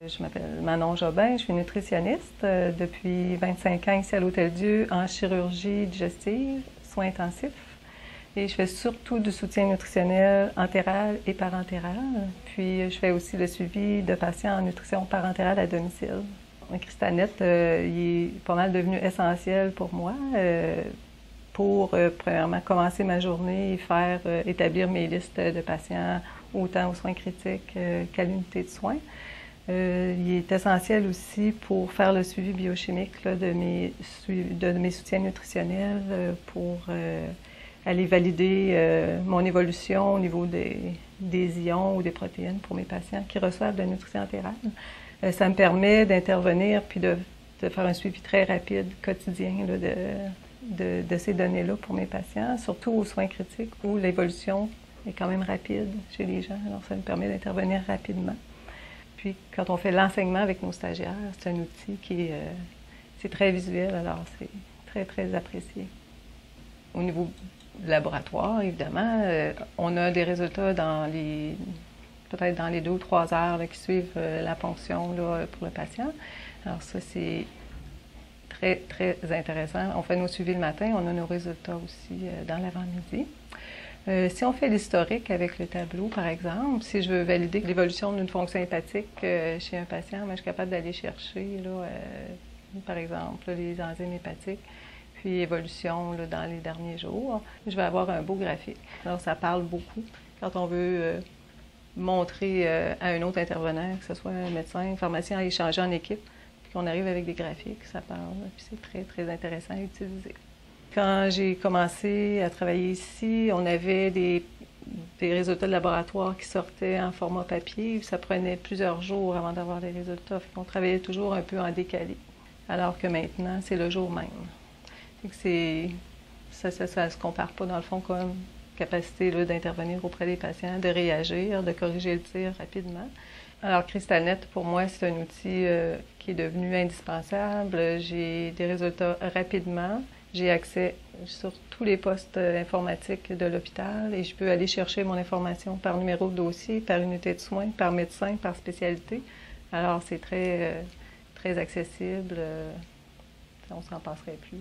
Je m'appelle Manon Jobin, je suis nutritionniste depuis 25 ans ici à l'Hôtel-Dieu en chirurgie digestive, soins intensifs. Et je fais surtout du soutien nutritionnel entéral et parentéral. Puis je fais aussi le suivi de patients en nutrition parentérale à domicile. Cristalnet, il est pas mal devenu essentiel pour moi pour, premièrement, commencer ma journée et établir mes listes de patients autant aux soins critiques qu'à l'unité de soins. Il est essentiel aussi pour faire le suivi biochimique là, de mes soutiens nutritionnels pour aller valider mon évolution au niveau des ions ou des protéines pour mes patients qui reçoivent de la nutrition entérale. Ça me permet d'intervenir puis de faire un suivi très rapide, quotidien là, de ces données-là pour mes patients, surtout aux soins critiques où l'évolution est quand même rapide chez les gens. Alors ça me permet d'intervenir rapidement. Puis quand on fait l'enseignement avec nos stagiaires, c'est un outil qui c'est très visuel, alors c'est très, très apprécié. Au niveau du laboratoire, évidemment, on a des résultats peut-être dans les 2 ou 3 heures là, qui suivent la ponction là, pour le patient. Alors ça, c'est très, très intéressant. On fait nos suivis le matin, on a nos résultats aussi dans l'avant-midi. Si on fait l'historique avec le tableau, par exemple, si je veux valider l'évolution d'une fonction hépatique chez un patient, je suis capable d'aller chercher, là, par exemple, les enzymes hépatiques, puis évolution là, dans les derniers jours. Je vais avoir un beau graphique. Alors, ça parle beaucoup quand on veut montrer à un autre intervenant, que ce soit un médecin, un pharmacien, à échanger en équipe, puis qu'on arrive avec des graphiques, ça parle, puis c'est très, très intéressant à utiliser. Quand j'ai commencé à travailler ici, on avait des résultats de laboratoire qui sortaient en format papier. Ça prenait plusieurs jours avant d'avoir les résultats. On travaillait toujours un peu en décalé, alors que maintenant, c'est le jour même. Ça ne se compare pas, dans le fond, comme capacité d'intervenir auprès des patients, de réagir, de corriger le tir rapidement. Alors, Cristalnet, pour moi, c'est un outil qui est devenu indispensable. J'ai des résultats rapidement. J'ai accès sur tous les postes informatiques de l'hôpital et je peux aller chercher mon information par numéro de dossier, par unité de soins, par médecin, par spécialité. Alors, c'est très, très accessible. On ne s'en passerait plus.